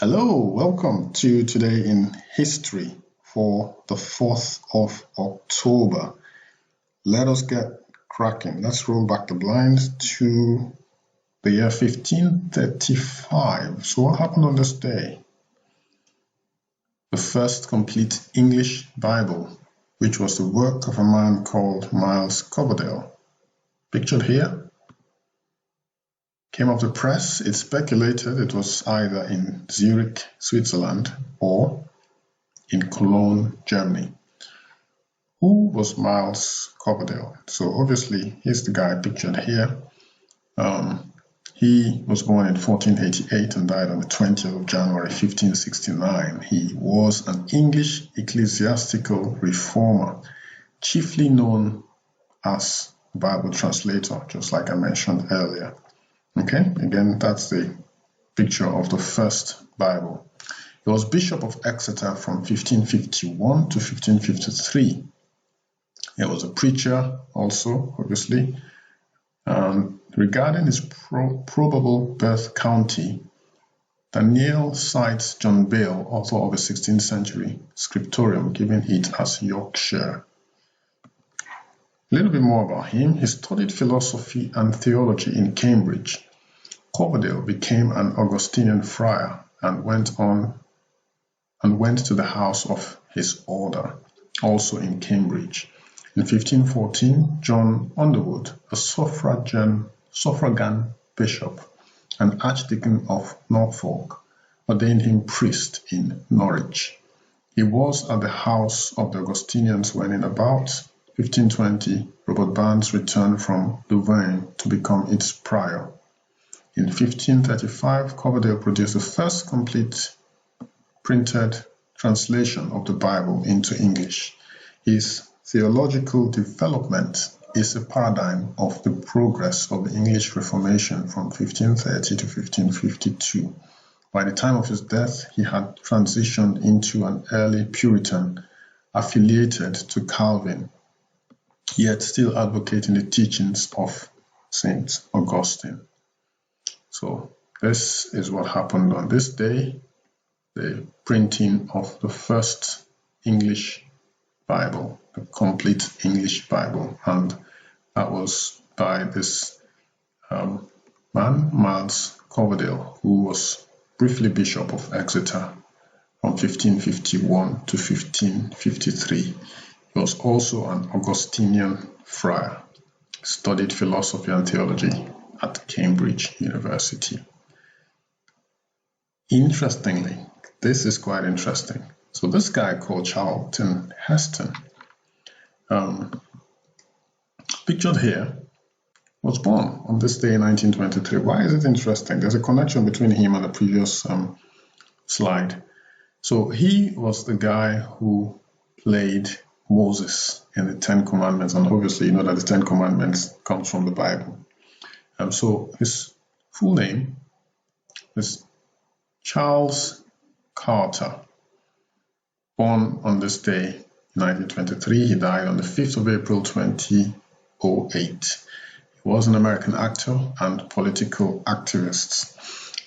Hello, welcome to Today in History for the 4th of October. Let us get cracking. Let's roll back the blinds to the year 1535. So what happened on this day? The first complete English Bible, which was the work of a man called Myles Coverdale, pictured here, came off the press. It's speculated it was either in Zürich, Switzerland, or in Cologne, Germany. Who was Myles Coverdale? So obviously, here's the guy pictured here. He was born in 1488 and died on the 20th of January 1569. He was an English ecclesiastical reformer, chiefly known as Bible translator, just like I mentioned earlier. Okay, again, that's the picture of the first Bible. He was Bishop of Exeter from 1551 to 1553. He was a preacher also, obviously. Regarding his probable birth county, Daniell cites John Bale, author of a 16th century scriptorium, giving it as Yorkshire. A little bit more about him. He studied philosophy and theology in Cambridge. Coverdale became an Augustinian friar and went to the house of his order, also in Cambridge. In 1514, John Underwood, a suffragan bishop and archdeacon of Norfolk, ordained him priest in Norwich. He was at the house of the Augustinians when in about 1520, Robert Barnes returned from Louvain to become its prior. In 1535, Coverdale produced the first complete printed translation of the Bible into English. His theological development is a paradigm of the progress of the English Reformation from 1530 to 1552. By the time of his death, he had transitioned into an early Puritan affiliated to Calvin, yet still advocating the teachings of Saint Augustine. So this is what happened on this day, the printing of the first English Bible, the complete English Bible, and that was by this man, Myles Coverdale, who was briefly Bishop of Exeter from 1551 to 1553. He was also an Augustinian friar, studied philosophy and theology at Cambridge University. Interestingly, this is quite interesting. So this guy called Charlton Heston, pictured here, was born on this day in 1923. Why is it interesting? There's a connection between him and the previous slide. So he was the guy who played Moses in the Ten Commandments, and obviously you know that the Ten Commandments comes from the Bible. So his full name is Charles Carter, born on this day in 1923. He died on the 5th of April 2008. He was an American actor and political activist.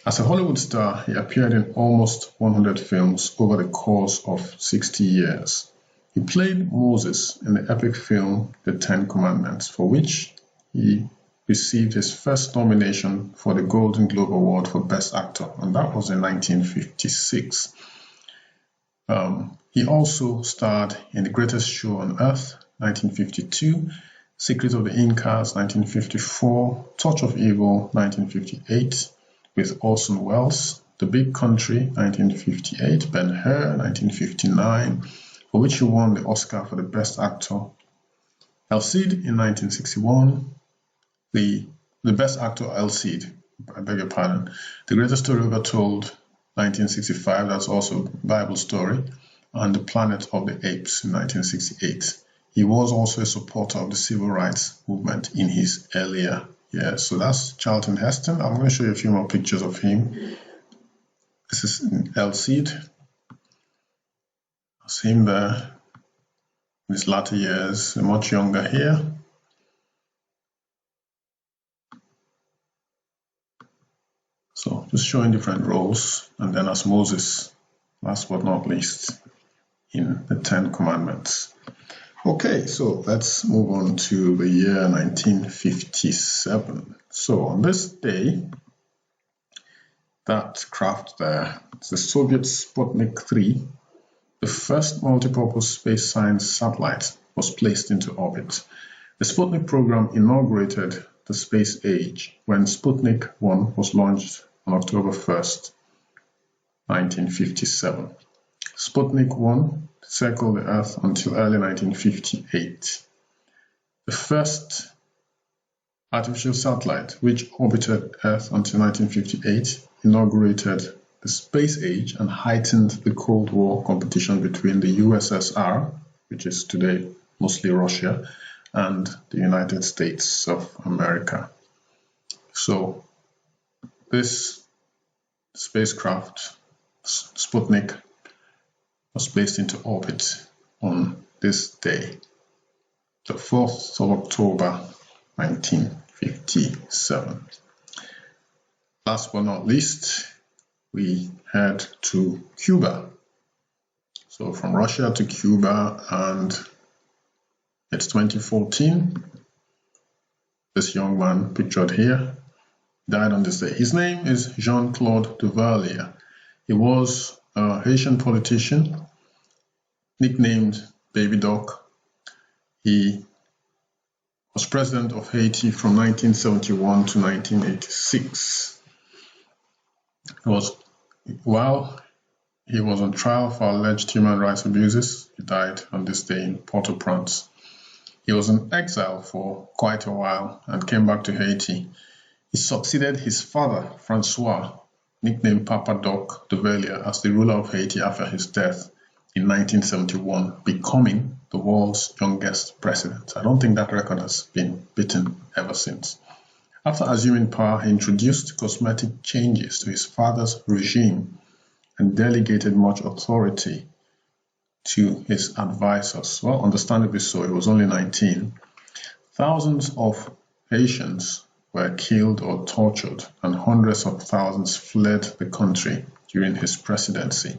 As a Hollywood star, he appeared in almost 100 films over the course of 60 years. He played Moses in the epic film The Ten Commandments, for which he received his first nomination for the Golden Globe Award for Best Actor, and that was in 1956. He also starred in The Greatest Show on Earth, 1952, Secret of the Incas, 1954, Touch of Evil, 1958, with Orson Welles, The Big Country, 1958, Ben-Hur, 1959, for which he won the Oscar for the Best Actor. El Cid in 1961, the Best Actor El Cid, I beg your pardon. The Greatest Story Ever Told, 1965, that's also a Bible story, and The Planet of the Apes in 1968. He was also a supporter of the civil rights movement in his earlier years. So that's Charlton Heston. I'm going to show you a few more pictures of him. This is El Cid. That's him there in his latter years, much younger here. So just showing different roles, and then as Moses, last but not least, in the Ten Commandments. Okay, so let's move on to the year 1957. So on this day, that craft there, it's the Soviet Sputnik 3, the first multipurpose space science satellite, was placed into orbit. The Sputnik program inaugurated the space age when Sputnik 1 was launched on October 1st, 1957. Sputnik 1 circled the Earth until early 1958. The first artificial satellite, which orbited Earth until 1958, inaugurated the space age and heightened the Cold War competition between the USSR, which is today mostly Russia, and the United States of America. So this spacecraft, Sputnik, was placed into orbit on this day, the 4th of October, 1957. Last but not least, we head to Cuba. So from Russia to Cuba, and it's 2014. This young man pictured here died on this day. His name is Jean-Claude Duvalier. He was a Haitian politician, nicknamed Baby Doc. He was president of Haiti from 1971 to 1986. While he was on trial for alleged human rights abuses, he died on this day in Port-au-Prince. He was in exile for quite a while and came back to Haiti. He succeeded his father, Francois, nicknamed Papa Doc Duvalier, as the ruler of Haiti after his death in 1971, becoming the world's youngest president. I don't think that record has been beaten ever since. After assuming power, he introduced cosmetic changes to his father's regime and delegated much authority to his advisors. Well, understandably so, he was only 19. Thousands of Haitians were killed or tortured, and hundreds of thousands fled the country during his presidency.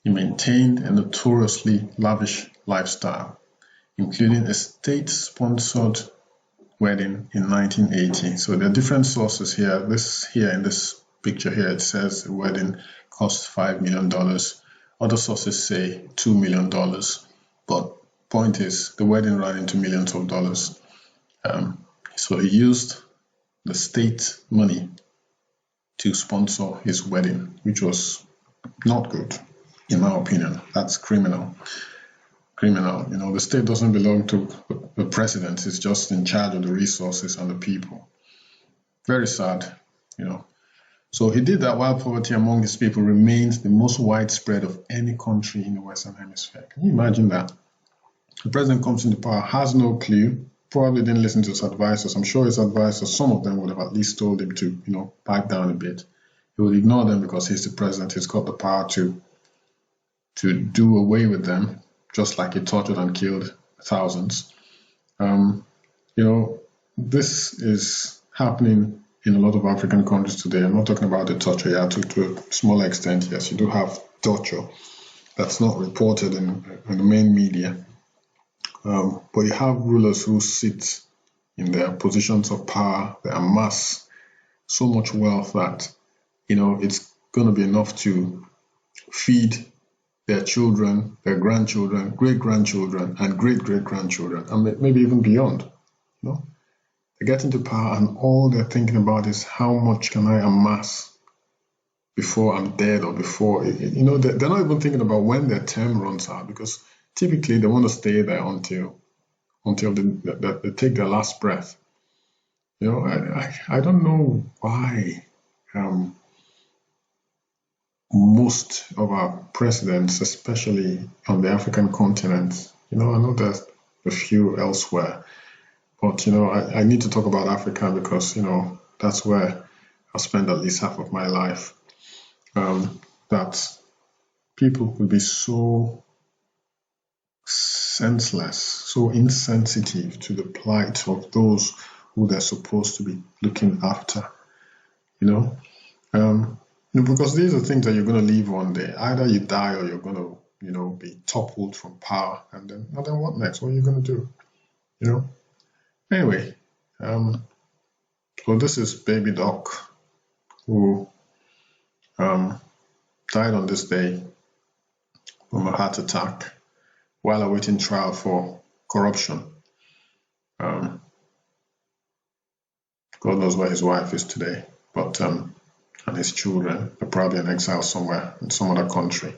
He maintained a notoriously lavish lifestyle, including a state-sponsored wedding in 1980. So there are different sources here. In this picture here, it says the wedding cost $5 million. Other sources say $2 million. But point is, the wedding ran into millions of dollars. So he used the state money to sponsor his wedding, which was not good, in my opinion. That's criminal. The state doesn't belong to the president. It's just in charge of the resources and the people. Very sad, So he did that while poverty among his people remains the most widespread of any country in the Western Hemisphere. Can you imagine that? The president comes into power, has no clue, probably didn't listen to his advisors. I'm sure his advisors, some of them would have at least told him to, pipe down a bit. He would ignore them because he's the president. He's got the power to do away with them, just like he tortured and killed thousands. This is happening in a lot of African countries today. I'm not talking about the torture, to a smaller extent. Yes, you do have torture that's not reported in the main media. But you have rulers who sit in their positions of power. They amass so much wealth that, it's going to be enough to feed their children, their grandchildren, great-grandchildren, and great-great-grandchildren, and maybe even beyond. They get into power and all they're thinking about is how much can I amass before I'm dead or before, they're not even thinking about when their term runs out, because typically they want to stay there until they take their last breath. I don't know why most of our presidents, especially on the African continent, I know there's a few elsewhere, but I need to talk about Africa because that's where I spend at least half of my life. That people will be so senseless, so insensitive to the plight of those who they're supposed to be looking after. Because these are things that you're going to leave one day. Either you die or you're going to, be toppled from power. And then what next? What are you going to do? Anyway, so this is Baby Doc, who died on this day from a heart attack while awaiting trial for corruption. God knows where his wife is today, but and his children are probably in exile somewhere in some other country.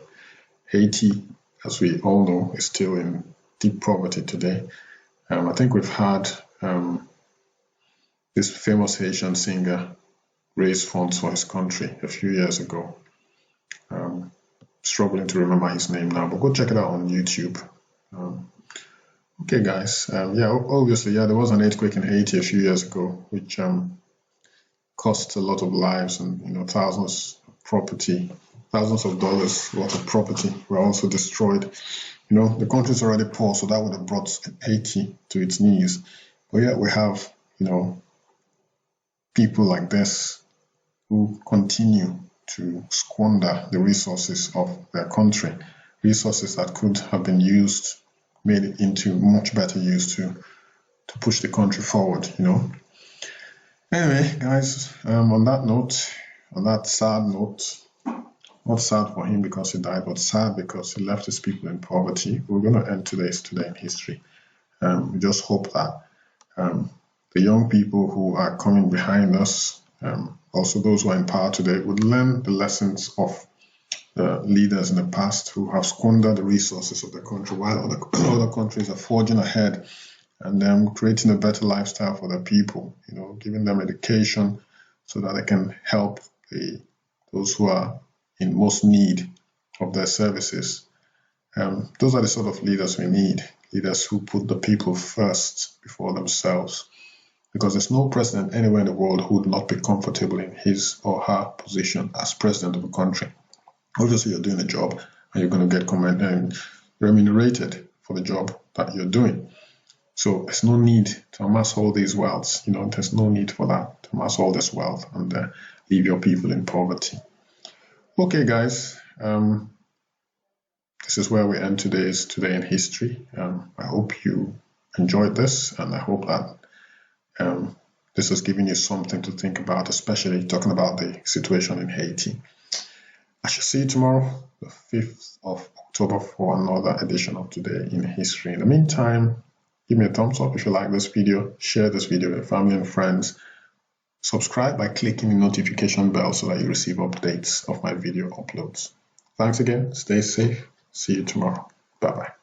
Haiti, as we all know, is still in deep poverty today. I think we've had this famous Haitian singer raise funds for his country a few years ago. Struggling to remember his name now, but go check it out on YouTube. Okay, guys. Obviously, there was an earthquake in Haiti a few years ago, which cost a lot of lives and thousands of dollars worth of property were also destroyed. The country's already poor, so that would have brought Haiti to its knees. But yet we have people like this who continue to squander the resources of their country, resources that could have been made it into much better use to push the country forward. Anyway, guys, on that sad note, not sad for him because he died, but sad because he left his people in poverty, we're going to end today's Today in History. We just hope that the young people who are coming behind us, also those who are in power today, would learn the lessons of the leaders in the past who have squandered the resources of the country while other countries are forging ahead and creating a better lifestyle for their people, giving them education so that they can help those who are in most need of their services. Those are the sort of leaders we need, leaders who put the people first before themselves, because there's no president anywhere in the world who would not be comfortable in his or her position as president of a country. Obviously, you're doing a job and you're going to get remunerated for the job that you're doing. So there's no need to amass all these wealths. There's no need for that, to amass all this wealth and leave your people in poverty. Okay, guys, this is where we end today's Today in History. I hope you enjoyed this, and I hope that this has given you something to think about, especially talking about the situation in Haiti. I shall see you tomorrow, the 5th of October, for another edition of Today in History. In the meantime, give me a thumbs up if you like this video, share this video with family and friends, subscribe by clicking the notification bell so that you receive updates of my video uploads. Thanks again, stay safe, see you tomorrow, bye-bye.